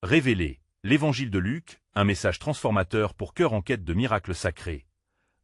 Révélé, l'Évangile de Luc, un message transformateur pour cœur en quête de miracles sacrés.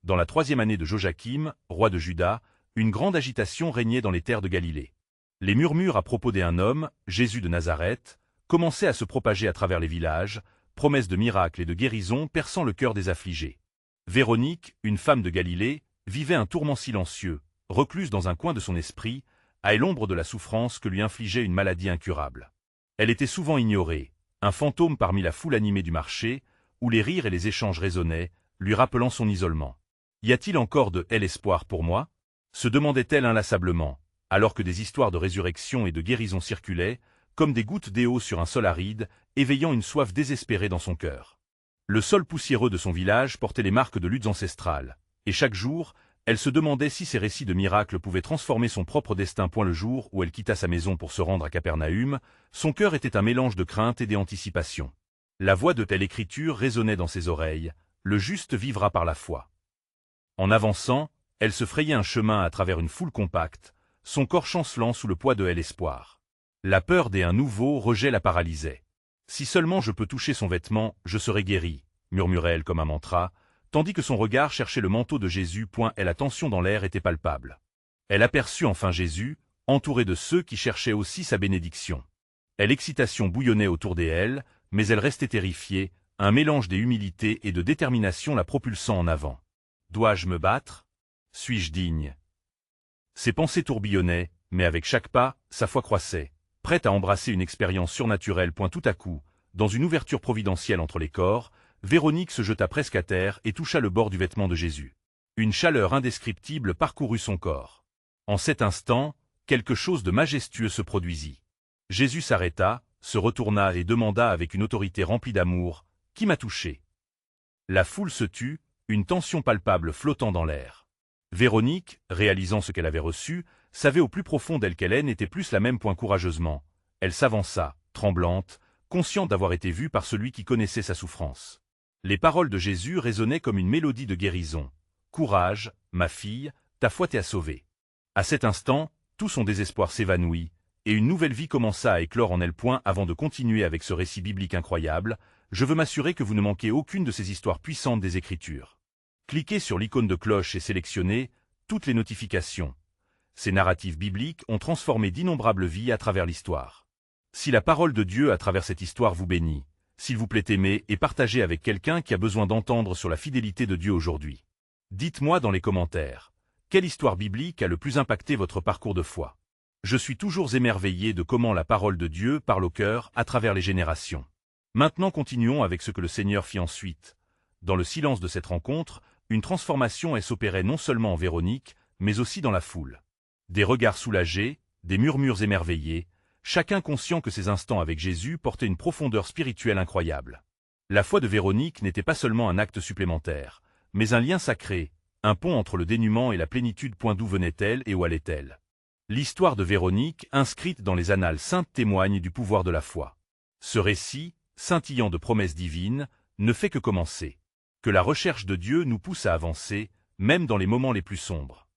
Dans la 3e année de Joachim, roi de Juda, une grande agitation régnait dans les terres de Galilée. Les murmures à propos d'un homme, Jésus de Nazareth, commençaient à se propager à travers les villages, promesses de miracles et de guérison perçant le cœur des affligés. Véronique, une femme de Galilée, vivait un tourment silencieux, recluse dans un coin de son esprit, à l'ombre de la souffrance que lui infligeait une maladie incurable. Elle était souvent ignorée, un fantôme parmi la foule animée du marché, où les rires et les échanges résonnaient, lui rappelant son isolement. Y a-t-il encore de l'espoir pour moi? Se demandait-elle inlassablement, alors que des histoires de résurrection et de guérison circulaient, comme des gouttes d'eau sur un sol aride, éveillant une soif désespérée dans son cœur. Le sol poussiéreux de son village portait les marques de luttes ancestrales, et chaque jour, elle se demandait si ces récits de miracles pouvaient transformer son propre destin. Le jour où elle quitta sa maison pour se rendre à Capernaüm, son cœur était un mélange de crainte et d'anticipation. La voix de telle écriture résonnait dans ses oreilles, le juste vivra par la foi. En avançant, elle se frayait un chemin à travers une foule compacte, son corps chancelant sous le poids de l'espoir. La peur d'un nouveau rejet la paralysait. Si seulement je peux toucher son vêtement, je serai guérie, murmurait-elle comme un mantra, tandis que son regard cherchait le manteau de Jésus. Et la tension dans l'air était palpable. Elle aperçut enfin Jésus, entouré de ceux qui cherchaient aussi sa bénédiction. L'excitation bouillonnait autour d'elle, mais elle restait terrifiée, un mélange d'humilité et de détermination la propulsant en avant. Dois-je me battre? Suis-je digne? Ses pensées tourbillonnaient, mais avec chaque pas, sa foi croissait, prête à embrasser une expérience surnaturelle. Tout à coup, dans une ouverture providentielle entre les corps, Véronique se jeta presque à terre et toucha le bord du vêtement de Jésus. Une chaleur indescriptible parcourut son corps. En cet instant, quelque chose de majestueux se produisit. Jésus s'arrêta, se retourna et demanda avec une autorité remplie d'amour, « Qui m'a touché ?» La foule se tut, une tension palpable flottant dans l'air. Véronique, réalisant ce qu'elle avait reçu, savait au plus profond d'elle qu'elle n'était plus la même. Courageusement, elle s'avança, tremblante, consciente d'avoir été vue par celui qui connaissait sa souffrance. Les paroles de Jésus résonnaient comme une mélodie de guérison. « Courage, ma fille, ta foi t'a sauvée. » À cet instant, tout son désespoir s'évanouit, et une nouvelle vie commença à éclore en elle. Avant de continuer avec ce récit biblique incroyable, je veux m'assurer que vous ne manquez aucune de ces histoires puissantes des Écritures. Cliquez sur l'icône de cloche et sélectionnez toutes les notifications. Ces narratifs bibliques ont transformé d'innombrables vies à travers l'histoire. Si la parole de Dieu à travers cette histoire vous bénit, s'il vous plaît aimez et partagez avec quelqu'un qui a besoin d'entendre sur la fidélité de Dieu aujourd'hui. Dites-moi dans les commentaires, quelle histoire biblique a le plus impacté votre parcours de foi? Je suis toujours émerveillé de comment la parole de Dieu parle au cœur à travers les générations. Maintenant continuons avec ce que le Seigneur fit ensuite. Dans le silence de cette rencontre, une transformation s'opérait non seulement en Véronique, mais aussi dans la foule. Des regards soulagés, des murmures émerveillés, chacun conscient que ces instants avec Jésus portaient une profondeur spirituelle incroyable. La foi de Véronique n'était pas seulement un acte supplémentaire, mais un lien sacré, un pont entre le dénuement et la plénitude. D'où venait-elle et où allait-elle? L'histoire de Véronique, inscrite dans les annales saintes, témoigne du pouvoir de la foi. Ce récit, scintillant de promesses divines, ne fait que commencer. Que la recherche de Dieu nous pousse à avancer, même dans les moments les plus sombres.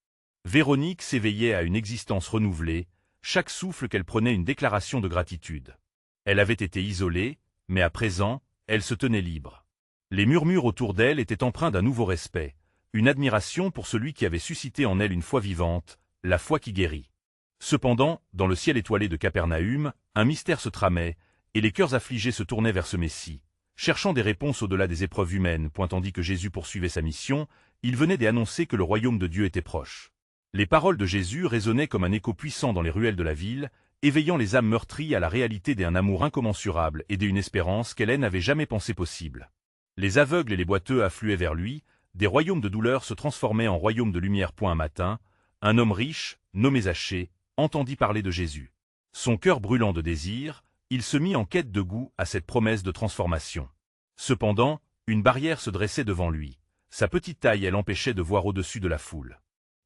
Véronique s'éveillait à une existence renouvelée, chaque souffle qu'elle prenait une déclaration de gratitude. Elle avait été isolée, mais à présent, elle se tenait libre. Les murmures autour d'elle étaient empreints d'un nouveau respect, une admiration pour celui qui avait suscité en elle une foi vivante, la foi qui guérit. Cependant, dans le ciel étoilé de Capernaüm, un mystère se tramait, et les cœurs affligés se tournaient vers ce Messie, cherchant des réponses au-delà des épreuves humaines. Tandis que Jésus poursuivait sa mission, il venait d'annoncer que le royaume de Dieu était proche. Les paroles de Jésus résonnaient comme un écho puissant dans les ruelles de la ville, éveillant les âmes meurtries à la réalité d'un amour incommensurable et d'une espérance qu'elle n'avait jamais pensé possible. Les aveugles et les boiteux affluaient vers lui, des royaumes de douleur se transformaient en royaumes de lumière. Un matin, un homme riche, nommé Zachée, entendit parler de Jésus. Son cœur brûlant de désir, il se mit en quête de goût à cette promesse de transformation. Cependant, une barrière se dressait devant lui. Sa petite taille l'empêchait de voir au-dessus de la foule.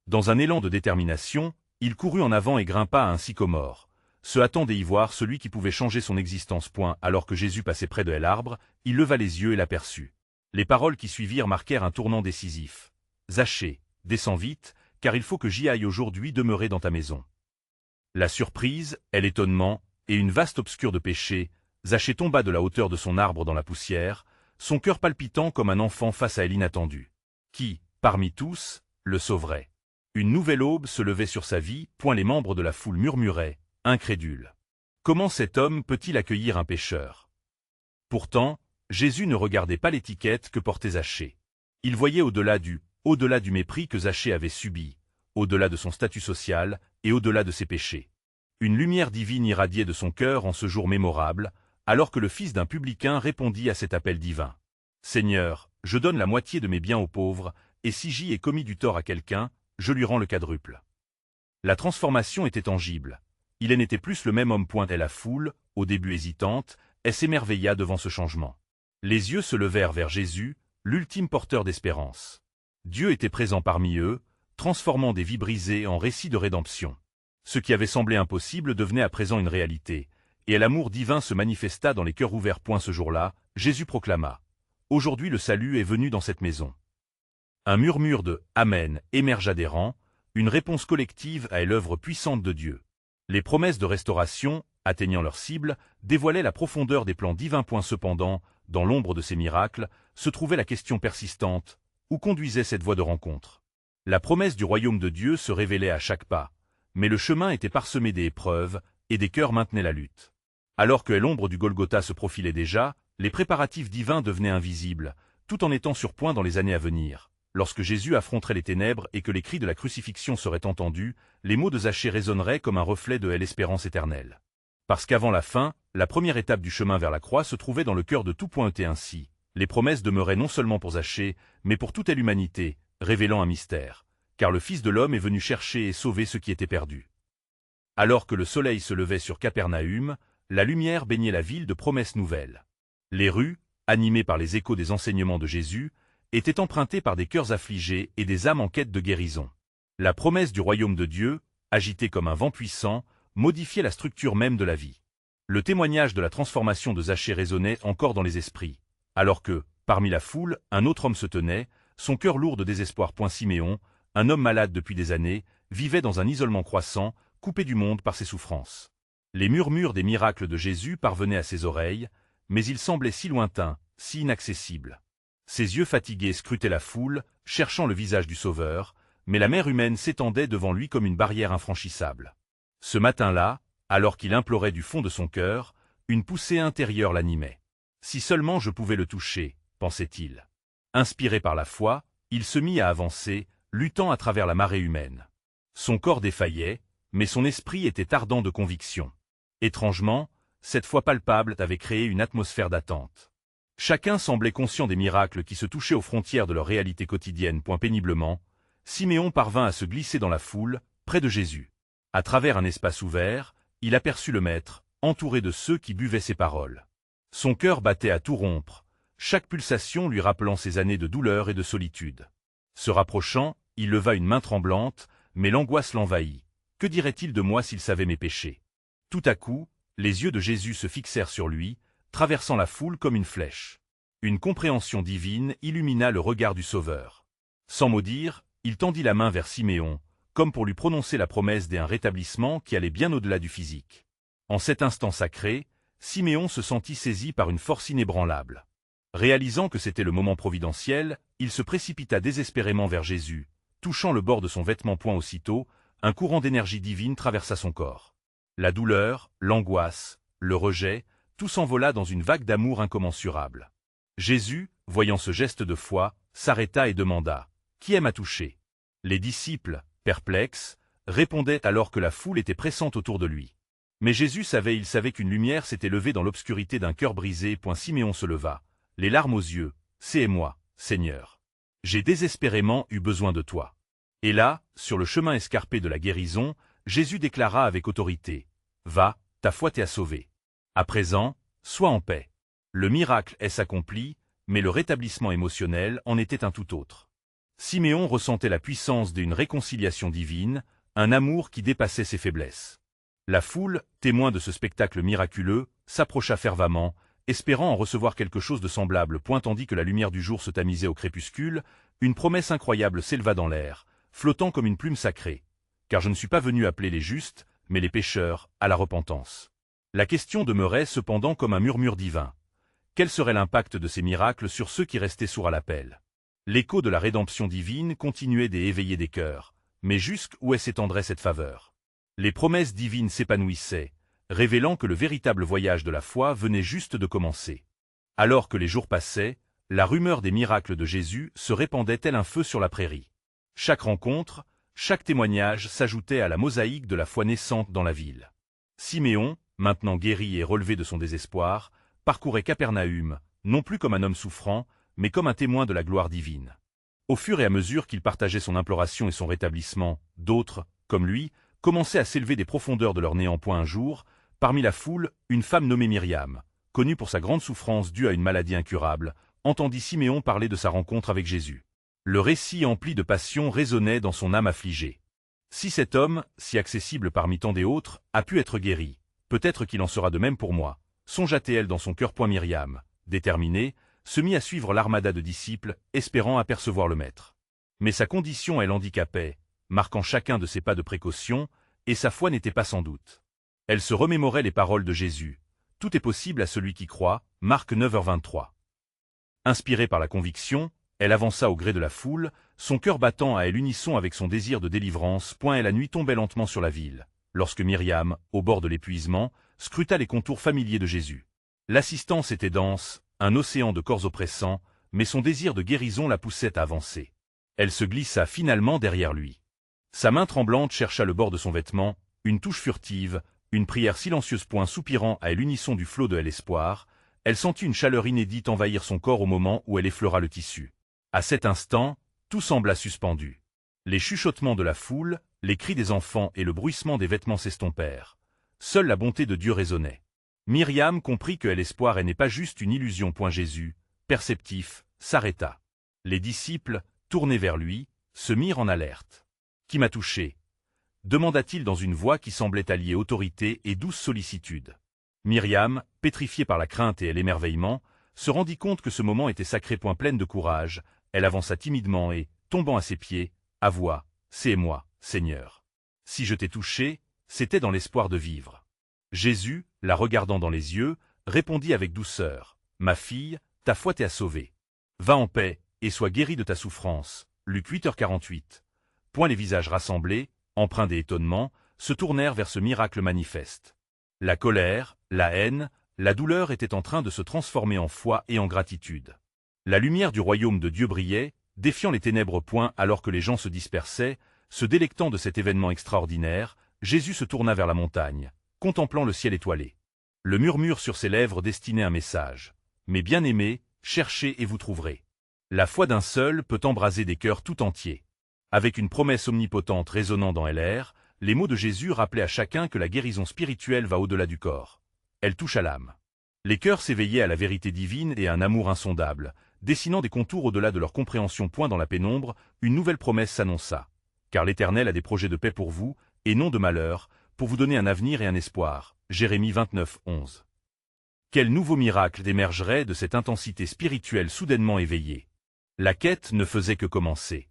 Dans un élan de détermination, il courut en avant et grimpa à un sycomore, se hâtant d'y voir celui qui pouvait changer son existence. Alors que Jésus passait près de l'arbre, il leva les yeux et l'aperçut. Les paroles qui suivirent marquèrent un tournant décisif. « Zachée, descends vite, car il faut que j'y aille aujourd'hui demeurer dans ta maison. » La surprise, l'étonnement, et une vaste obscure de péché, Zaché tomba de la hauteur de son arbre dans la poussière, son cœur palpitant comme un enfant face à l'inattendu. Qui, parmi tous, le sauverait? Une nouvelle aube se levait sur sa vie, point les membres de la foule murmuraient, incrédules. Comment cet homme peut-il accueillir un pécheur? Pourtant, Jésus ne regardait pas l'étiquette que portait Zaché. Il voyait au-delà du mépris que Zaché avait subi, au-delà de son statut social et au-delà de ses péchés. Une lumière divine irradiait de son cœur en ce jour mémorable, alors que le fils d'un publicain répondit à cet appel divin. « Seigneur, je donne la moitié de mes biens aux pauvres, et si j'y ai commis du tort à quelqu'un, je lui rends le quadruple. » La transformation était tangible. Il n'était plus le même homme. Et la foule, au début hésitante, s'émerveilla devant ce changement. Les yeux se levèrent vers Jésus, l'ultime porteur d'espérance. Dieu était présent parmi eux, transformant des vies brisées en récits de rédemption. Ce qui avait semblé impossible devenait à présent une réalité, et l'amour divin se manifesta dans les cœurs ouverts. Ce jour-là, Jésus proclama « Aujourd'hui le salut est venu dans cette maison ». Un murmure de « Amen » émergea des rangs, une réponse collective à l'œuvre puissante de Dieu. Les promesses de restauration, atteignant leur cible, dévoilaient la profondeur des plans divins. Cependant, dans l'ombre de ces miracles, se trouvait la question persistante « Où conduisait cette voie de rencontre ?» La promesse du royaume de Dieu se révélait à chaque pas, mais le chemin était parsemé d'épreuves, et des cœurs maintenaient la lutte. Alors que l'ombre du Golgotha se profilait déjà, les préparatifs divins devenaient invisibles, tout en étant sur point dans les années à venir. Lorsque Jésus affronterait les ténèbres et que les cris de la crucifixion seraient entendus, les mots de Zaché résonneraient comme un reflet de l'espérance éternelle. Parce qu'avant la fin, la première étape du chemin vers la croix se trouvait dans le cœur de tout. Et ainsi, les promesses demeuraient non seulement pour Zaché, mais pour toute l'humanité, révélant un mystère. Car le Fils de l'homme est venu chercher et sauver ce qui était perdu. Alors que le soleil se levait sur Capernaüm, la lumière baignait la ville de promesses nouvelles. Les rues, animées par les échos des enseignements de Jésus, étaient empruntées par des cœurs affligés et des âmes en quête de guérison. La promesse du royaume de Dieu, agitée comme un vent puissant, modifiait la structure même de la vie. Le témoignage de la transformation de Zaché résonnait encore dans les esprits, alors que, parmi la foule, un autre homme se tenait, son cœur lourd de désespoir. Siméon, un homme malade depuis des années, vivait dans un isolement croissant, coupé du monde par ses souffrances. Les murmures des miracles de Jésus parvenaient à ses oreilles, mais ils semblaient si lointains, si inaccessibles. Ses yeux fatigués scrutaient la foule, cherchant le visage du Sauveur, mais la mer humaine s'étendait devant lui comme une barrière infranchissable. Ce matin-là, alors qu'il implorait du fond de son cœur, une poussée intérieure l'animait. « Si seulement je pouvais le toucher », pensait-il. Inspiré par la foi, il se mit à avancer, luttant à travers la marée humaine. Son corps défaillait, mais son esprit était ardent de conviction. Étrangement, cette foi palpable avait créé une atmosphère d'attente. Chacun semblait conscient des miracles qui se touchaient aux frontières de leur réalité quotidienne. Péniblement, Siméon parvint à se glisser dans la foule, près de Jésus. À travers un espace ouvert, il aperçut le Maître, entouré de ceux qui buvaient ses paroles. Son cœur battait à tout rompre, chaque pulsation lui rappelant ses années de douleur et de solitude. Se rapprochant, il leva une main tremblante, mais l'angoisse l'envahit. Que dirait-il de moi s'il savait mes péchés? Tout à coup, les yeux de Jésus se fixèrent sur lui, traversant la foule comme une flèche. Une compréhension divine illumina le regard du Sauveur. Sans mot dire, il tendit la main vers Siméon, comme pour lui prononcer la promesse d'un rétablissement qui allait bien au-delà du physique. En cet instant sacré, Siméon se sentit saisi par une force inébranlable. Réalisant que c'était le moment providentiel, il se précipita désespérément vers Jésus, touchant le bord de son vêtement. Aussitôt, un courant d'énergie divine traversa son corps. La douleur, l'angoisse, le rejet, tout s'envola dans une vague d'amour incommensurable. Jésus, voyant ce geste de foi, s'arrêta et demanda « Qui aime à toucher ?» Les disciples, perplexes, répondaient alors que la foule était pressante autour de lui. Mais Jésus savait qu'une lumière s'était levée dans l'obscurité d'un cœur brisé. Siméon se leva, les larmes aux yeux. « C'est moi, Seigneur. J'ai désespérément eu besoin de toi. » Et là, sur le chemin escarpé de la guérison, Jésus déclara avec autorité « Va, ta foi t'a sauvé. À présent, sois en paix. » Le miracle s'accompli, mais le rétablissement émotionnel en était un tout autre. Siméon ressentait la puissance d'une réconciliation divine, un amour qui dépassait ses faiblesses. La foule, témoin de ce spectacle miraculeux, s'approcha fervemment, espérant en recevoir quelque chose de semblable. Tandis que la lumière du jour se tamisait au crépuscule, une promesse incroyable s'éleva dans l'air, flottant comme une plume sacrée. « Car je ne suis pas venu appeler les justes, mais les pécheurs, à la repentance. » La question demeurait cependant comme un murmure divin. Quel serait l'impact de ces miracles sur ceux qui restaient sourds à l'appel? L'écho de la rédemption divine continuait d'éveiller des cœurs, mais jusqu'où s'étendrait cette faveur? Les promesses divines s'épanouissaient, révélant que le véritable voyage de la foi venait juste de commencer. Alors que les jours passaient, la rumeur des miracles de Jésus se répandait tel un feu sur la prairie. Chaque rencontre, chaque témoignage s'ajoutait à la mosaïque de la foi naissante dans la ville. Siméon, maintenant guéri et relevé de son désespoir, parcourait Capernaüm, non plus comme un homme souffrant, mais comme un témoin de la gloire divine. Au fur et à mesure qu'il partageait son imploration et son rétablissement, d'autres, comme lui, commençaient à s'élever des profondeurs de leur néant. Un jour, parmi la foule, une femme nommée Myriam, connue pour sa grande souffrance due à une maladie incurable, entendit Siméon parler de sa rencontre avec Jésus. Le récit empli de passion résonnait dans son âme affligée. Si cet homme, si accessible parmi tant des autres, a pu être guéri, peut-être qu'il en sera de même pour moi, songea-t-elle dans son cœur. Myriam, déterminée, se mit à suivre l'armada de disciples, espérant apercevoir le Maître. Mais sa condition elle handicapait, marquant chacun de ses pas de précaution, et sa foi n'était pas sans doute. Elle se remémorait les paroles de Jésus. Tout est possible à celui qui croit, Marc 9h23. Inspirée par la conviction, elle avança au gré de la foule, son cœur battant à l'unisson avec son désir de délivrance. Et la nuit tombait lentement sur la ville, lorsque Myriam, au bord de l'épuisement, scruta les contours familiers de Jésus. L'assistance était dense, un océan de corps oppressants, mais son désir de guérison la poussait à avancer. Elle se glissa finalement derrière lui. Sa main tremblante chercha le bord de son vêtement, une touche furtive, une prière silencieuse. Soupirant à l'unisson du flot de l'espoir, elle sentit une chaleur inédite envahir son corps au moment où elle effleura le tissu. À cet instant, tout sembla suspendu. Les chuchotements de la foule, les cris des enfants et le bruissement des vêtements s'estompèrent. Seule la bonté de Dieu résonnait. Myriam comprit que l'espoir n'est pas juste une illusion. Jésus, perceptif, s'arrêta. Les disciples, tournés vers lui, se mirent en alerte. « Qui m'a touché ?» demanda-t-il dans une voix qui semblait allier autorité et douce sollicitude. Myriam, pétrifiée par la crainte et l'émerveillement, se rendit compte que ce moment était sacré. Pleine de courage, elle avança timidement et, tombant à ses pieds, avoua « C'est moi, Seigneur. Si je t'ai touché, c'était dans l'espoir de vivre. » Jésus, la regardant dans les yeux, répondit avec douceur « Ma fille, ta foi t'a sauvée. Va en paix, et sois guérie de ta souffrance. » Luc 8h48. Les visages rassemblés, empreints d'étonnement, se tournèrent vers ce miracle manifeste. La colère, la haine, la douleur étaient en train de se transformer en foi et en gratitude. La lumière du royaume de Dieu brillait, défiant les ténèbres. Alors que les gens se dispersaient, se délectant de cet événement extraordinaire, Jésus se tourna vers la montagne, contemplant le ciel étoilé. Le murmure sur ses lèvres destinait un message. « Mes bien-aimés, cherchez et vous trouverez. » La foi d'un seul peut embraser des cœurs tout entiers. Avec une promesse omnipotente résonnant dans l'air, les mots de Jésus rappelaient à chacun que la guérison spirituelle va au-delà du corps. Elle touche à l'âme. Les cœurs s'éveillaient à la vérité divine et à un amour insondable, dessinant des contours au-delà de leur compréhension. Dans la pénombre, une nouvelle promesse s'annonça. Car l'Éternel a des projets de paix pour vous, et non de malheur, pour vous donner un avenir et un espoir. Jérémie 29:11. Quel nouveau miracle émergerait de cette intensité spirituelle soudainement éveillée? La quête ne faisait que commencer.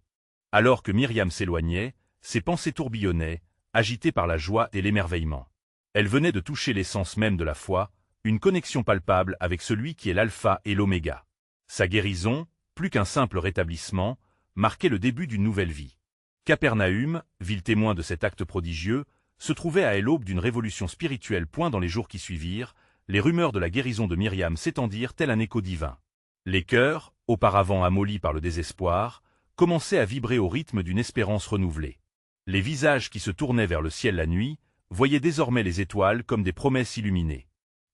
Alors que Myriam s'éloignait, ses pensées tourbillonnaient, agitées par la joie et l'émerveillement. Elle venait de toucher l'essence même de la foi, une connexion palpable avec celui qui est l'alpha et l'oméga. Sa guérison, plus qu'un simple rétablissement, marquait le début d'une nouvelle vie. Capernaüm, ville témoin de cet acte prodigieux, se trouvait à l'aube d'une révolution spirituelle. Dans les jours qui suivirent, les rumeurs de la guérison de Myriam s'étendirent tel un écho divin. Les cœurs, auparavant amollis par le désespoir, commençaient à vibrer au rythme d'une espérance renouvelée. Les visages qui se tournaient vers le ciel la nuit, voyaient désormais les étoiles comme des promesses illuminées.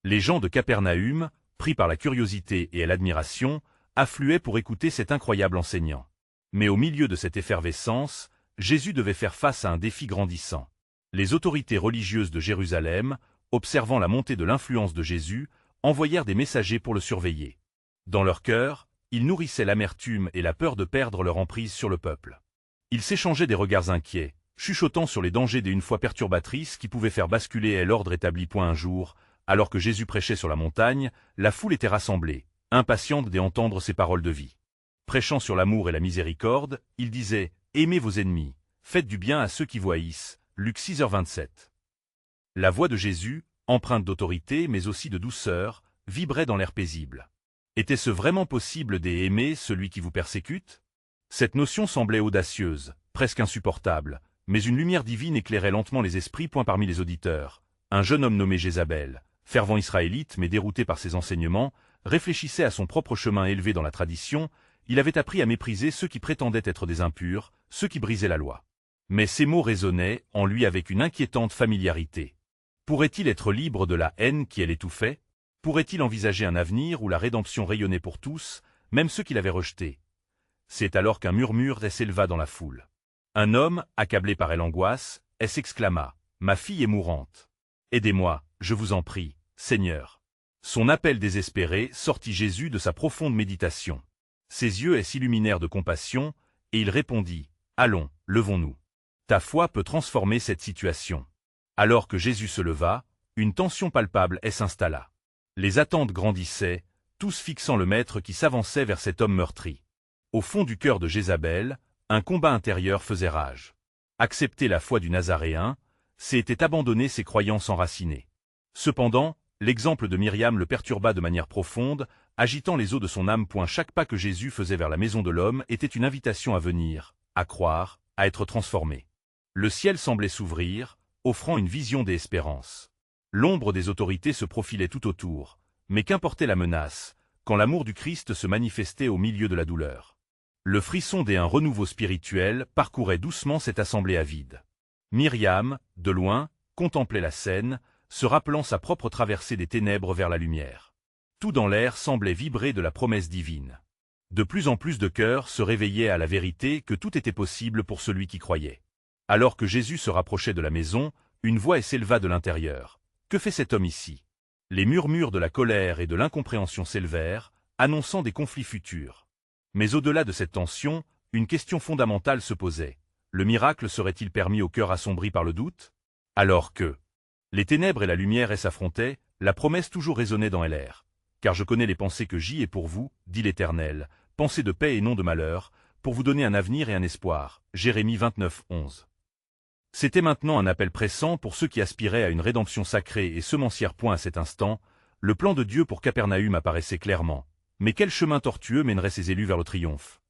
Les gens de Capernaüm, pris par la curiosité et l'admiration, affluaient pour écouter cet incroyable enseignant. Mais au milieu de cette effervescence, Jésus devait faire face à un défi grandissant. Les autorités religieuses de Jérusalem, observant la montée de l'influence de Jésus, envoyèrent des messagers pour le surveiller. Dans leur cœur, ils nourrissaient l'amertume et la peur de perdre leur emprise sur le peuple. Ils s'échangeaient des regards inquiets, chuchotant sur les dangers d'une foi perturbatrice qui pouvait faire basculer l'ordre établi. Un jour, alors que Jésus prêchait sur la montagne, la foule était rassemblée, impatiente d'entendre ses paroles de vie. Prêchant sur l'amour et la miséricorde, il disait « Aimez vos ennemis, faites du bien à ceux qui vous haïssent » Luc 6h27. La voix de Jésus, empreinte d'autorité mais aussi de douceur, vibrait dans l'air paisible. Était-ce vraiment possible d'aimer celui qui vous persécute? Cette notion semblait audacieuse, presque insupportable, mais une lumière divine éclairait lentement les esprits. Parmi les auditeurs, un jeune homme nommé Jézabel, fervent israélite mais dérouté par ses enseignements, réfléchissait à son propre chemin élevé dans la tradition. Il avait appris à mépriser ceux qui prétendaient être des impurs, ceux qui brisaient la loi. Mais ces mots résonnaient en lui avec une inquiétante familiarité. Pourrait-il être libre de la haine qui l'étouffait? Pourrait-il envisager un avenir où la rédemption rayonnait pour tous, même ceux qui l'avaient rejeté? C'est alors qu'un murmure s'éleva dans la foule. Un homme, accablé par l'angoisse, s'exclama « Ma fille est mourante. Aidez-moi, je vous en prie, Seigneur. » Son appel désespéré sortit Jésus de sa profonde méditation. Ses yeux s'illuminèrent de compassion, et il répondit « Allons, levons-nous. Ta foi peut transformer cette situation. » Alors que Jésus se leva, une tension palpable s'installa. Les attentes grandissaient, tous fixant le maître qui s'avançait vers cet homme meurtri. Au fond du cœur de Jézabel, un combat intérieur faisait rage. Accepter la foi du Nazaréen, c'était abandonner ses croyances enracinées. Cependant, l'exemple de Myriam le perturba de manière profonde, agitant les eaux de son âme. Chaque pas que Jésus faisait vers la maison de l'homme était une invitation à venir, à croire, à être transformé. Le ciel semblait s'ouvrir, offrant une vision d'espérance. L'ombre des autorités se profilait tout autour, mais qu'importait la menace, quand l'amour du Christ se manifestait au milieu de la douleur. Le frisson d'un renouveau spirituel parcourait doucement cette assemblée avide. Myriam, de loin, contemplait la scène, se rappelant sa propre traversée des ténèbres vers la lumière. Tout dans l'air semblait vibrer de la promesse divine. De plus en plus de cœurs se réveillaient à la vérité que tout était possible pour celui qui croyait. Alors que Jésus se rapprochait de la maison, une voix s'éleva de l'intérieur. « Que fait cet homme ici ?» Les murmures de la colère et de l'incompréhension s'élevèrent, annonçant des conflits futurs. Mais au-delà de cette tension, une question fondamentale se posait. Le miracle serait-il permis au cœur assombri par le doute? Alors que les ténèbres et la lumière s'affrontaient, la promesse toujours résonnait dans l'air. « Car je connais les pensées que j'y ai pour vous, dit l'Éternel, pensées de paix et non de malheur, pour vous donner un avenir et un espoir. » Jérémie 29, 11. C'était maintenant un appel pressant pour ceux qui aspiraient à une rédemption sacrée et semencière. À cet instant, le plan de Dieu pour Capernaüm apparaissait clairement. Mais quel chemin tortueux mènerait ces élus vers le triomphe?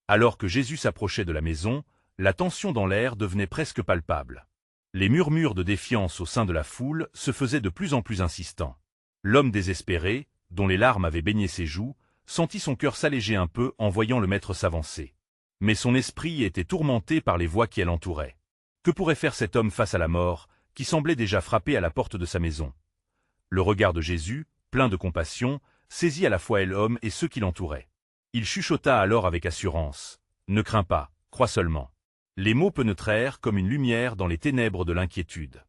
Alors que Jésus s'approchait de la maison, la tension dans l'air devenait presque palpable. Les murmures de défiance au sein de la foule se faisaient de plus en plus insistants. L'homme désespéré, dont les larmes avaient baigné ses joues, sentit son cœur s'alléger un peu en voyant le maître s'avancer. Mais son esprit était tourmenté par les voix qui l'entouraient. Que pourrait faire cet homme face à la mort, qui semblait déjà frapper à la porte de sa maison? Le regard de Jésus, plein de compassion, saisit à la fois l'homme et ceux qui l'entouraient. Il chuchota alors avec assurance. « Ne crains pas, crois seulement. » Les mots pénétrèrent comme une lumière dans les ténèbres de l'inquiétude.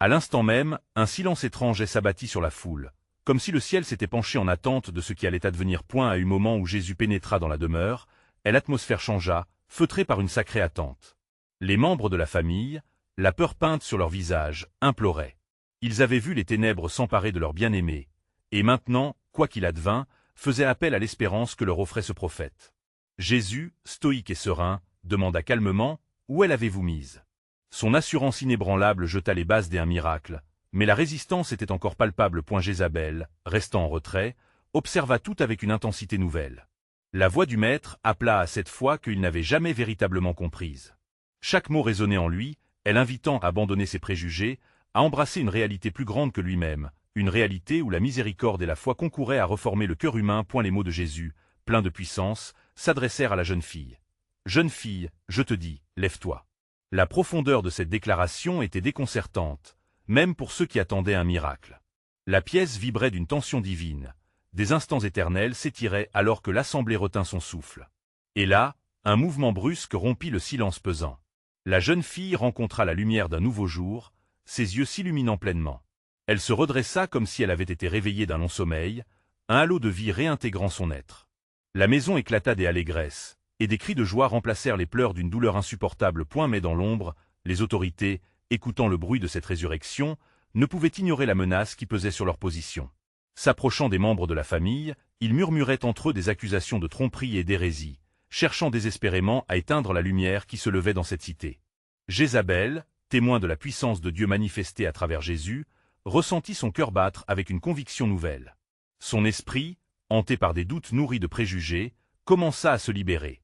À l'instant même, un silence étrange s'abattit sur la foule, comme si le ciel s'était penché en attente de ce qui allait advenir. À un moment où Jésus pénétra dans la demeure, l'atmosphère changea, feutrée par une sacrée attente. Les membres de la famille, la peur peinte sur leur visage, imploraient. Ils avaient vu les ténèbres s'emparer de leur bien-aimé, et maintenant, quoi qu'il advînt, faisaient appel à l'espérance que leur offrait ce prophète. Jésus, stoïque et serein, demanda calmement « Où l'avez-vous mise ?» Son assurance inébranlable jeta les bases d'un miracle, mais la résistance était encore palpable. Jézabel, restant en retrait, observa tout avec une intensité nouvelle. La voix du maître appela à cette foi qu'il n'avait jamais véritablement comprise. Chaque mot résonnait en lui, l'invitant à abandonner ses préjugés, à embrasser une réalité plus grande que lui-même, une réalité où la miséricorde et la foi concouraient à reformer le cœur humain. Les mots de Jésus, pleins de puissance, s'adressèrent à la jeune fille. « Jeune fille, je te dis, lève-toi. » La profondeur de cette déclaration était déconcertante, même pour ceux qui attendaient un miracle. La pièce vibrait d'une tension divine. Des instants éternels s'étiraient alors que l'assemblée retint son souffle. Et là, un mouvement brusque rompit le silence pesant. La jeune fille rencontra la lumière d'un nouveau jour, ses yeux s'illuminant pleinement. Elle se redressa comme si elle avait été réveillée d'un long sommeil, un halo de vie réintégrant son être. La maison éclata des allégresses, et des cris de joie remplacèrent les pleurs d'une douleur insupportable. Mais dans l'ombre, les autorités, écoutant le bruit de cette résurrection, ne pouvaient ignorer la menace qui pesait sur leur position. S'approchant des membres de la famille, ils murmuraient entre eux des accusations de tromperie et d'hérésie, cherchant désespérément à éteindre la lumière qui se levait dans cette cité. Jézabel, témoin de la puissance de Dieu manifestée à travers Jésus, ressentit son cœur battre avec une conviction nouvelle. Son esprit, hanté par des doutes nourris de préjugés, commença à se libérer.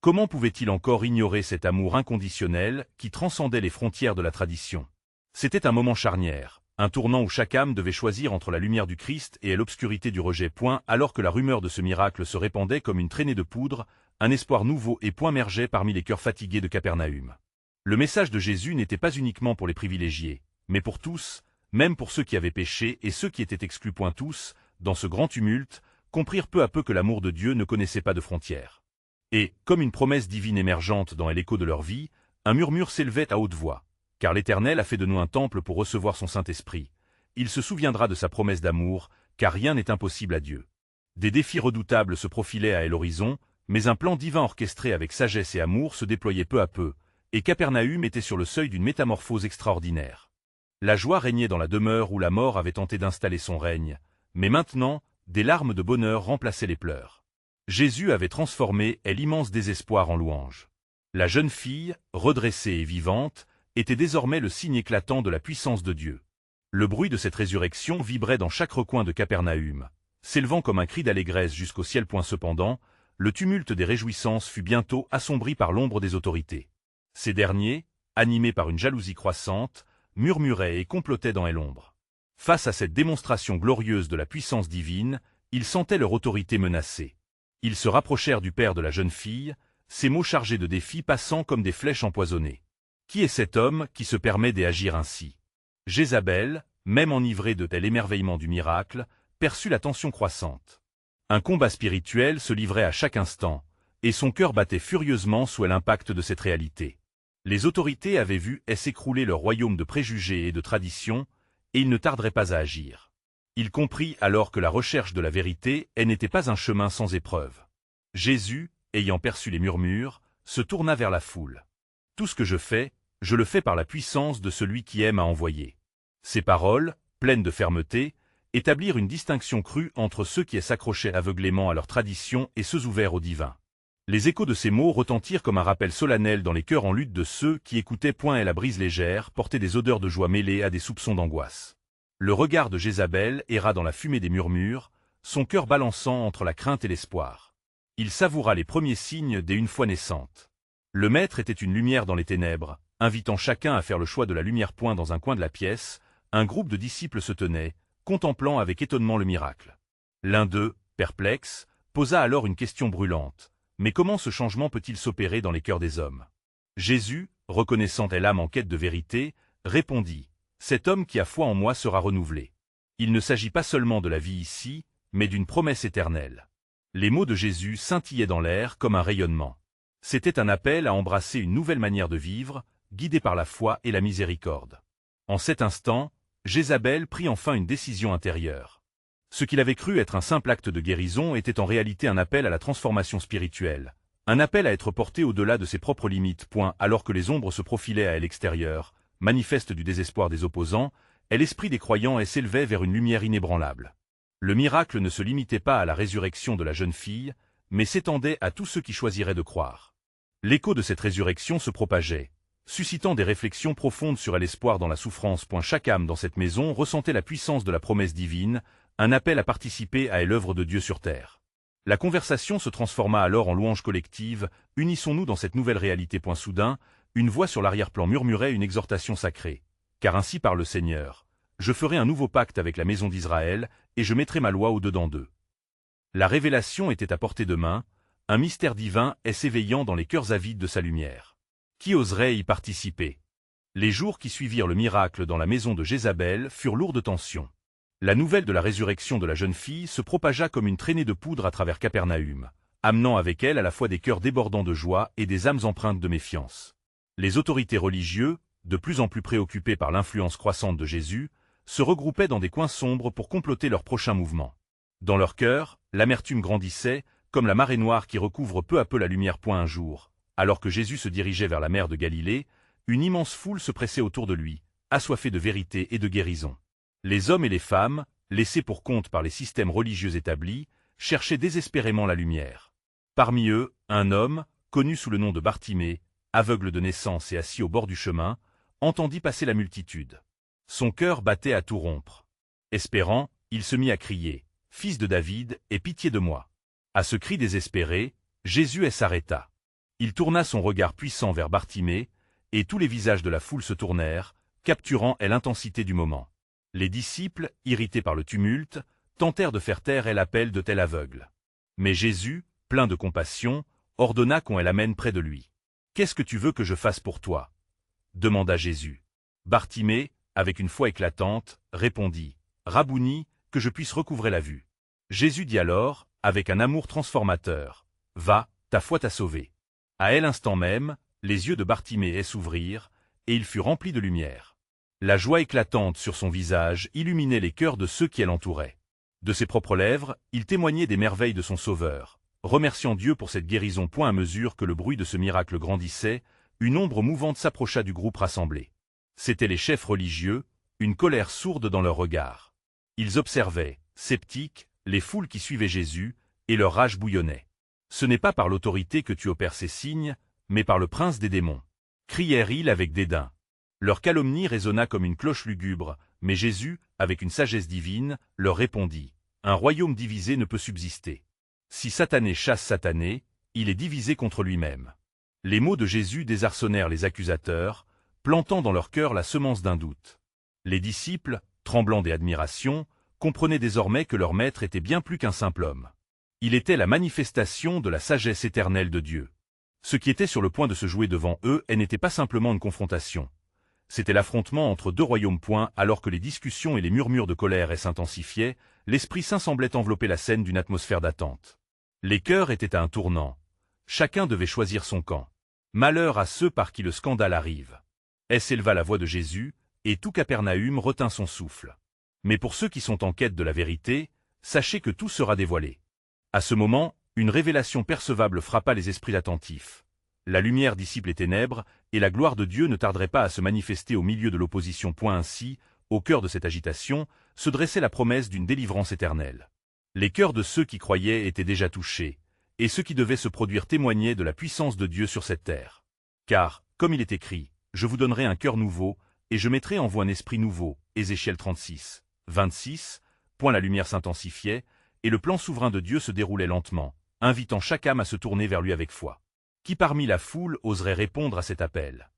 Comment pouvait-il encore ignorer cet amour inconditionnel qui transcendait les frontières de la tradition? C'était un moment charnière, un tournant où chaque âme devait choisir entre la lumière du Christ et l'obscurité du rejet. Alors que la rumeur de ce miracle se répandait comme une traînée de poudre, un espoir nouveau émergeait parmi les cœurs fatigués de Capernaüm. Le message de Jésus n'était pas uniquement pour les privilégiés, mais pour tous, même pour ceux qui avaient péché et ceux qui étaient exclus. Tous, dans ce grand tumulte, comprirent peu à peu que l'amour de Dieu ne connaissait pas de frontières. Et, comme une promesse divine émergente dans l'écho de leur vie, un murmure s'élevait à haute voix. Car l'Éternel a fait de nous un temple pour recevoir son Saint-Esprit. Il se souviendra de sa promesse d'amour, car rien n'est impossible à Dieu. Des défis redoutables se profilaient à l'horizon, mais un plan divin orchestré avec sagesse et amour se déployait peu à peu, et Capernaüm était sur le seuil d'une métamorphose extraordinaire. La joie régnait dans la demeure où la mort avait tenté d'installer son règne, mais maintenant, des larmes de bonheur remplaçaient les pleurs. Jésus avait transformé l'immense désespoir en louange. La jeune fille, redressée et vivante, était désormais le signe éclatant de la puissance de Dieu. Le bruit de cette résurrection vibrait dans chaque recoin de Capernaüm, s'élevant comme un cri d'allégresse jusqu'au ciel. Cependant, le tumulte des réjouissances fut bientôt assombri par l'ombre des autorités. Ces derniers, animés par une jalousie croissante, murmuraient et complotaient dans l'ombre. Face à cette démonstration glorieuse de la puissance divine, ils sentaient leur autorité menacée. Ils se rapprochèrent du père de la jeune fille, ces mots chargés de défis passant comme des flèches empoisonnées. Qui est cet homme qui se permet d'agir ainsi? Jézabel, même enivrée de tel émerveillement du miracle, perçut la tension croissante. Un combat spirituel se livrait à chaque instant, et son cœur battait furieusement sous l'impact de cette réalité. Les autorités avaient vu s'écrouler leur royaume de préjugés et de traditions, et il ne tarderait pas à agir. Il comprit alors que la recherche de la vérité n'était pas un chemin sans épreuve. Jésus, ayant perçu les murmures, se tourna vers la foule. « Tout ce que je le fais par la puissance de celui qui aime à envoyer. » Ces paroles, pleines de fermeté, établirent une distinction crue entre ceux qui s'accrochaient aveuglément à leur tradition et ceux ouverts au divin. Les échos de ces mots retentirent comme un rappel solennel dans les cœurs en lutte de ceux qui écoutaient. La brise légère portait des odeurs de joie mêlées à des soupçons d'angoisse. Le regard de Jézabel erra dans la fumée des murmures, son cœur balançant entre la crainte et l'espoir. Il savoura les premiers signes dès une foi naissante. Le Maître était une lumière dans les ténèbres, invitant chacun à faire le choix de la lumière. Dans un coin de la pièce, un groupe de disciples se tenait, contemplant avec étonnement le miracle. L'un d'eux, perplexe, posa alors une question brûlante. Mais comment ce changement peut-il s'opérer dans les cœurs des hommes? Jésus, reconnaissant l'âme en quête de vérité, répondit. Cet homme qui a foi en moi sera renouvelé. Il ne s'agit pas seulement de la vie ici, mais d'une promesse éternelle. Les mots de Jésus scintillaient dans l'air comme un rayonnement. C'était un appel à embrasser une nouvelle manière de vivre, guidée par la foi et la miséricorde. En cet instant, Jézabel prit enfin une décision intérieure. Ce qu'il avait cru être un simple acte de guérison était en réalité un appel à la transformation spirituelle, un appel à être porté au-delà de ses propres limites. Alors que les ombres se profilaient à l'extérieur, manifeste du désespoir des opposants, l'esprit des croyants s'élevait vers une lumière inébranlable. Le miracle ne se limitait pas à la résurrection de la jeune fille, mais s'étendait à tous ceux qui choisiraient de croire. L'écho de cette résurrection se propageait, suscitant des réflexions profondes sur l'espoir dans la souffrance. Chaque âme dans cette maison ressentait la puissance de la promesse divine, un appel à participer à l'œuvre de Dieu sur terre. La conversation se transforma alors en louange collective. Unissons-nous dans cette nouvelle réalité. Soudain, une voix sur l'arrière-plan murmurait une exhortation sacrée. Car ainsi parle le Seigneur, je ferai un nouveau pacte avec la maison d'Israël, et je mettrai ma loi au-dedans d'eux. La révélation était à portée de main, un mystère divin s'éveillant dans les cœurs avides de sa lumière. Qui oserait y participer? Les jours qui suivirent le miracle dans la maison de Jézabel furent lourds de tension. La nouvelle de la résurrection de la jeune fille se propagea comme une traînée de poudre à travers Capernaüm, amenant avec elle à la fois des cœurs débordants de joie et des âmes empreintes de méfiance. Les autorités religieuses, de plus en plus préoccupées par l'influence croissante de Jésus, se regroupaient dans des coins sombres pour comploter leur prochain mouvement. Dans leur cœur, l'amertume grandissait, comme la marée noire qui recouvre peu à peu la lumière. Un jour, alors que Jésus se dirigeait vers la mer de Galilée, une immense foule se pressait autour de lui, assoiffée de vérité et de guérison. Les hommes et les femmes, laissés pour compte par les systèmes religieux établis, cherchaient désespérément la lumière. Parmi eux, un homme, connu sous le nom de Bartimée, aveugle de naissance et assis au bord du chemin, entendit passer la multitude. Son cœur battait à tout rompre. Espérant, il se mit à crier, « Fils de David, aie pitié de moi !» À ce cri désespéré, Jésus s'arrêta. Il tourna son regard puissant vers Bartimée, et tous les visages de la foule se tournèrent, capturant l'intensité du moment. Les disciples, irrités par le tumulte, tentèrent de faire taire l'appel de tel aveugle. Mais Jésus, plein de compassion, ordonna qu'on l'amène près de lui. « Qu'est-ce que tu veux que je fasse pour toi ?» demanda Jésus. Bartimée, avec une foi éclatante, répondit, « Rabouni, que je puisse recouvrer la vue. » Jésus dit alors, avec un amour transformateur, « Va, ta foi t'a sauvé. » À l'instant même, les yeux de Bartimée s'ouvrirent, et il fut rempli de lumière. La joie éclatante sur son visage illuminait les cœurs de ceux qui l'entouraient. De ses propres lèvres, il témoignait des merveilles de son Sauveur, remerciant Dieu pour cette guérison. À mesure que le bruit de ce miracle grandissait, une ombre mouvante s'approcha du groupe rassemblé. C'étaient les chefs religieux, une colère sourde dans leurs regards. Ils observaient, sceptiques, les foules qui suivaient Jésus, et leur rage bouillonnait. « Ce n'est pas par l'autorité que tu opères ces signes, mais par le prince des démons », crièrent-ils avec dédain. Leur calomnie résonna comme une cloche lugubre, mais Jésus, avec une sagesse divine, leur répondit, « Un royaume divisé ne peut subsister. Si Satané chasse Satané, il est divisé contre lui-même. » Les mots de Jésus désarçonnèrent les accusateurs, plantant dans leur cœur la semence d'un doute. Les disciples, tremblants d'admiration, comprenaient désormais que leur maître était bien plus qu'un simple homme. Il était la manifestation de la sagesse éternelle de Dieu. Ce qui était sur le point de se jouer devant eux n'était pas simplement une confrontation. C'était l'affrontement entre deux royaumes. Alors que les discussions et les murmures de colère s'intensifiaient, l'Esprit Saint semblait envelopper la scène d'une atmosphère d'attente. Les cœurs étaient à un tournant. Chacun devait choisir son camp. Malheur à ceux par qui le scandale arrive. S'éleva la voix de Jésus, et tout Capernaüm retint son souffle. Mais pour ceux qui sont en quête de la vérité, sachez que tout sera dévoilé. À ce moment, une révélation percevable frappa les esprits attentifs. La lumière dissipe les ténèbres, et la gloire de Dieu ne tarderait pas à se manifester au milieu de l'opposition. Ainsi, au cœur de cette agitation, se dressait la promesse d'une délivrance éternelle. Les cœurs de ceux qui croyaient étaient déjà touchés, et ceux qui devaient se produire témoignaient de la puissance de Dieu sur cette terre. Car, comme il est écrit, « Je vous donnerai un cœur nouveau, et je mettrai en vous un esprit nouveau » Ézéchiel 36, 26. La lumière s'intensifiait, et le plan souverain de Dieu se déroulait lentement, invitant chaque âme à se tourner vers lui avec foi. Qui parmi la foule oserait répondre à cet appel?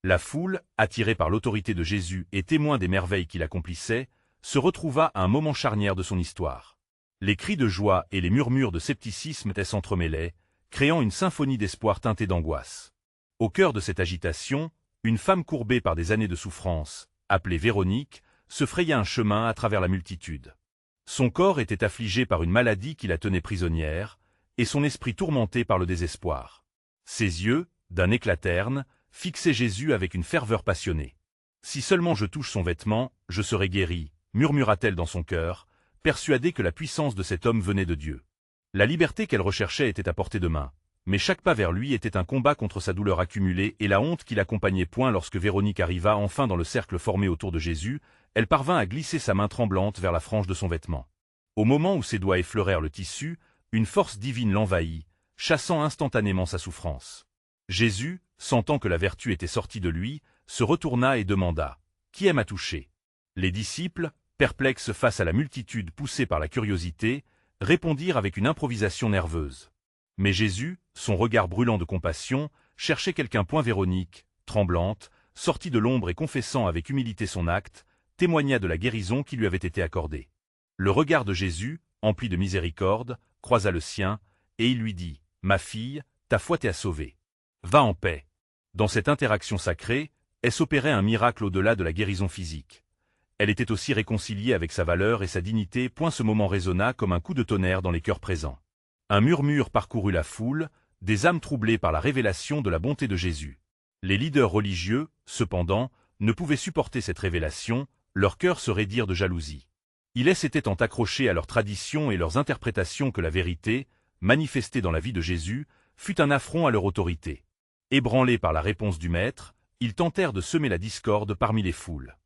La foule, attirée par l'autorité de Jésus et témoin des merveilles qu'il accomplissait, se retrouva à un moment charnière de son histoire. Les cris de joie et les murmures de scepticisme s'entremêlaient, créant une symphonie d'espoir teintée d'angoisse. Au cœur de cette agitation, une femme courbée par des années de souffrance, appelée Véronique, se fraya un chemin à travers la multitude. Son corps était affligé par une maladie qui la tenait prisonnière, et son esprit tourmenté par le désespoir. Ses yeux, d'un éclat terne, fixaient Jésus avec une ferveur passionnée. « Si seulement je touche son vêtement, je serai guérie », murmura-t-elle dans son cœur, persuadée que la puissance de cet homme venait de Dieu. La liberté qu'elle recherchait était à portée de main, mais chaque pas vers lui était un combat contre sa douleur accumulée et la honte qui l'accompagnait. Lorsque Véronique arriva enfin dans le cercle formé autour de Jésus, elle parvint à glisser sa main tremblante vers la frange de son vêtement. Au moment où ses doigts effleurèrent le tissu, une force divine l'envahit, chassant instantanément sa souffrance. Jésus, sentant que la vertu était sortie de lui, se retourna et demanda « Qui m'a touché ?» Les disciples, perplexes face à la multitude poussée par la curiosité, répondirent avec une improvisation nerveuse. Mais Jésus, son regard brûlant de compassion, cherchait quelqu'un. Véronique, tremblante, sortie de l'ombre et confessant avec humilité son acte, témoigna de la guérison qui lui avait été accordée. Le regard de Jésus, empli de miséricorde, croisa le sien, et il lui dit « Ma fille, ta foi t'a sauvée. Va en paix. » Dans cette interaction sacrée, s'opérait un miracle au-delà de la guérison physique. Elle était aussi réconciliée avec sa valeur et sa dignité. Ce moment résonna comme un coup de tonnerre dans les cœurs présents. Un murmure parcourut la foule, des âmes troublées par la révélation de la bonté de Jésus. Les leaders religieux, cependant, ne pouvaient supporter cette révélation, leurs cœurs se raidirent de jalousie. Ils s'étaient tant accrochés à leurs traditions et leurs interprétations que la vérité, manifestée dans la vie de Jésus, fut un affront à leur autorité. Ébranlés par la réponse du Maître, ils tentèrent de semer la discorde parmi les foules.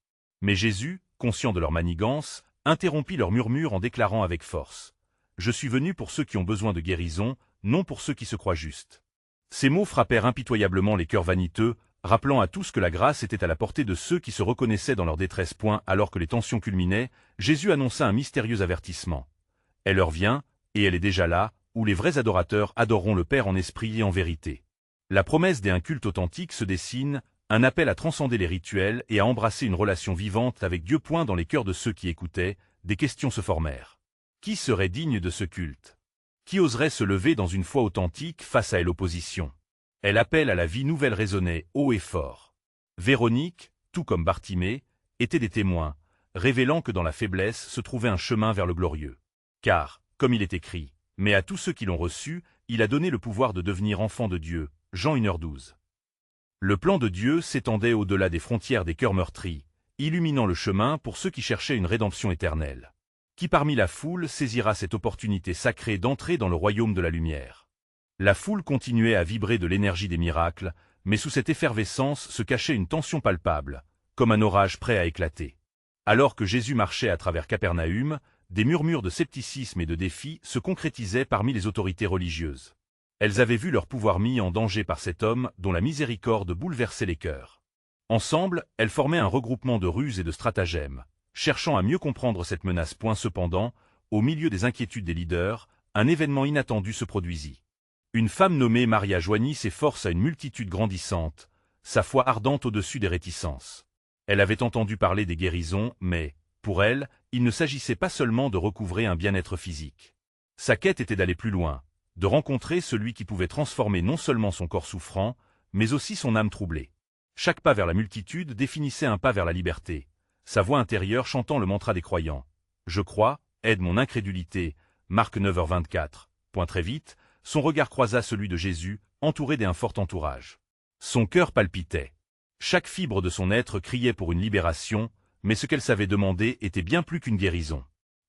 Mais Jésus, conscient de leur manigance, interrompit leurs murmures en déclarant avec force « Je suis venu pour ceux qui ont besoin de guérison, non pour ceux qui se croient justes. » Ces mots frappèrent impitoyablement les cœurs vaniteux, rappelant à tous que la grâce était à la portée de ceux qui se reconnaissaient dans leur détresse. Alors que les tensions culminaient, Jésus annonça un mystérieux avertissement. Elle leur vient, et elle est déjà là, où les vrais adorateurs adoreront le Père en esprit et en vérité. La promesse d'un culte authentique se dessine, un appel à transcender les rituels et à embrasser une relation vivante avec Dieu. Dans les cœurs de ceux qui écoutaient, des questions se formèrent. Qui serait digne de ce culte? Qui oserait se lever dans une foi authentique face à l'opposition? Elle appelle à la vie nouvelle résonnait haut et fort. Véronique, tout comme Bartimée, étaient des témoins, révélant que dans la faiblesse se trouvait un chemin vers le glorieux. Car, comme il est écrit, « Mais à tous ceux qui l'ont reçu, il a donné le pouvoir de devenir enfants de Dieu » Jean 1h12. Le plan de Dieu s'étendait au-delà des frontières des cœurs meurtris, illuminant le chemin pour ceux qui cherchaient une rédemption éternelle. Qui parmi la foule saisira cette opportunité sacrée d'entrer dans le royaume de la lumière? La foule continuait à vibrer de l'énergie des miracles, mais sous cette effervescence se cachait une tension palpable, comme un orage prêt à éclater. Alors que Jésus marchait à travers Capernaüm, des murmures de scepticisme et de défi se concrétisaient parmi les autorités religieuses. Elles avaient vu leur pouvoir mis en danger par cet homme dont la miséricorde bouleversait les cœurs. Ensemble, elles formaient un regroupement de ruses et de stratagèmes, cherchant à mieux comprendre cette menace. Cependant, au milieu des inquiétudes des leaders, un événement inattendu se produisit. Une femme nommée Maria joignit ses forces à une multitude grandissante, sa foi ardente au-dessus des réticences. Elle avait entendu parler des guérisons, mais, pour elle, il ne s'agissait pas seulement de recouvrer un bien-être physique. Sa quête était d'aller plus loin, de rencontrer celui qui pouvait transformer non seulement son corps souffrant, mais aussi son âme troublée. Chaque pas vers la multitude définissait un pas vers la liberté, sa voix intérieure chantant le mantra des croyants. « Je crois, aide mon incrédulité » Marc 9h24. Très vite, son regard croisa celui de Jésus, entouré d'un fort entourage. Son cœur palpitait. Chaque fibre de son être criait pour une libération, mais ce qu'elle savait demander était bien plus qu'une guérison.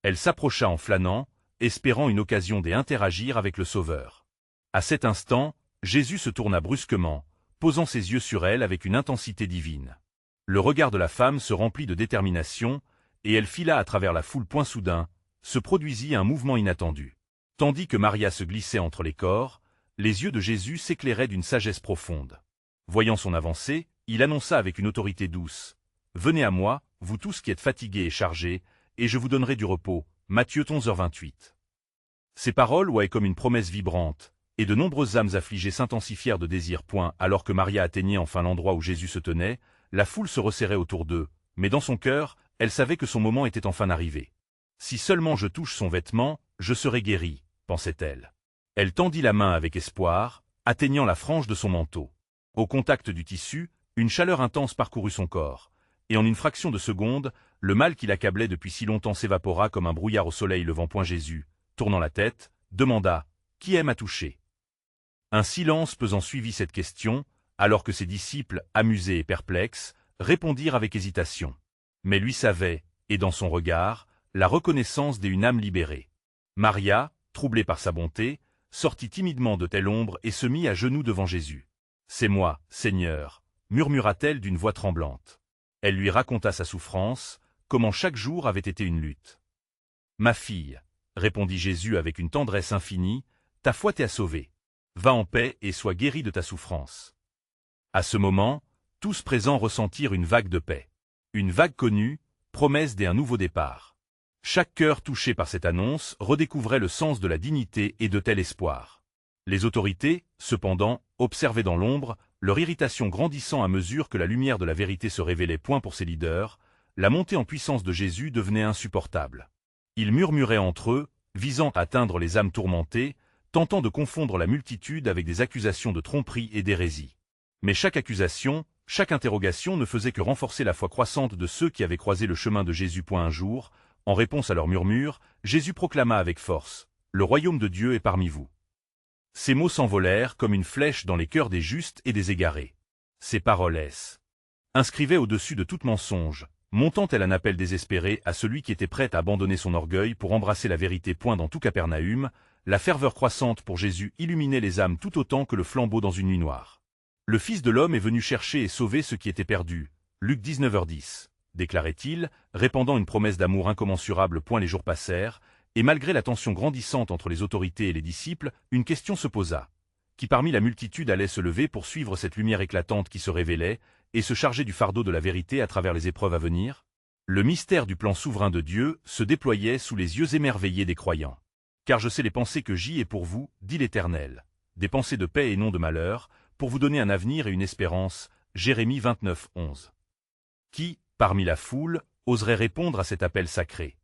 Elle s'approcha en flânant, espérant une occasion d'interagir avec le Sauveur. À cet instant, Jésus se tourna brusquement, posant ses yeux sur elle avec une intensité divine. Le regard de la femme se remplit de détermination, et elle fila à travers la foule. Soudain, se produisit un mouvement inattendu. Tandis que Maria se glissait entre les corps, les yeux de Jésus s'éclairaient d'une sagesse profonde. Voyant son avancée, il annonça avec une autorité douce, « Venez à moi, vous tous qui êtes fatigués et chargés, et je vous donnerai du repos. » Matthieu 11h28. Ces paroles ouaient comme une promesse vibrante, et de nombreuses âmes affligées s'intensifièrent de désir. Alors que Maria atteignait enfin l'endroit où Jésus se tenait, la foule se resserrait autour d'eux, mais dans son cœur, elle savait que son moment était enfin arrivé. « Si seulement je touche son vêtement, je serai guérie », pensait-elle. Elle tendit la main avec espoir, atteignant la frange de son manteau. Au contact du tissu, une chaleur intense parcourut son corps, et en une fraction de seconde, le mal qui l'accablait depuis si longtemps s'évapora comme un brouillard au soleil levant. Jésus, tournant la tête, demanda « Qui aime à toucher ?» Un silence pesant suivit cette question, alors que ses disciples, amusés et perplexes, répondirent avec hésitation. Mais lui savait, et dans son regard, la reconnaissance d'une âme libérée. Maria, troublée par sa bonté, sortit timidement de telle ombre et se mit à genoux devant Jésus. « C'est moi, Seigneur » murmura-t-elle d'une voix tremblante. Elle lui raconta sa souffrance, comment chaque jour avait été une lutte. « Ma fille, » répondit Jésus avec une tendresse infinie, « ta foi t'a sauvée. Va en paix et sois guérie de ta souffrance. » À ce moment, tous présents ressentirent une vague de paix. Une vague connue, promesse d'un nouveau départ. Chaque cœur touché par cette annonce redécouvrait le sens de la dignité et de tel espoir. Les autorités, cependant, observaient dans l'ombre, leur irritation grandissant à mesure que la lumière de la vérité se révélait. Pour ces leaders, la montée en puissance de Jésus devenait insupportable. Ils murmuraient entre eux, visant à atteindre les âmes tourmentées, tentant de confondre la multitude avec des accusations de tromperie et d'hérésie. Mais chaque accusation, chaque interrogation ne faisait que renforcer la foi croissante de ceux qui avaient croisé le chemin de Jésus. Un jour, en réponse à leurs murmures, Jésus proclama avec force « Le royaume de Dieu est parmi vous ». Ces mots s'envolèrent comme une flèche dans les cœurs des justes et des égarés. Ces paroles inscrivaient au-dessus de tout mensonge, montant tel un appel désespéré à celui qui était prêt à abandonner son orgueil pour embrasser la vérité. Dans tout Capernaüm, la ferveur croissante pour Jésus illuminait les âmes tout autant que le flambeau dans une nuit noire. Le Fils de l'homme est venu chercher et sauver ce qui était perdu. Luc 19h10, déclarait-il, répandant une promesse d'amour incommensurable. Les jours passèrent, et malgré la tension grandissante entre les autorités et les disciples, une question se posa. Qui parmi la multitude allait se lever pour suivre cette lumière éclatante qui se révélait, et se charger du fardeau de la vérité à travers les épreuves à venir? Le mystère du plan souverain de Dieu se déployait sous les yeux émerveillés des croyants. Car je sais les pensées que j'y ai pour vous, dit l'Éternel, des pensées de paix et non de malheur, pour vous donner un avenir et une espérance. Jérémie 29, 11. Qui, parmi la foule, oserait répondre à cet appel sacré?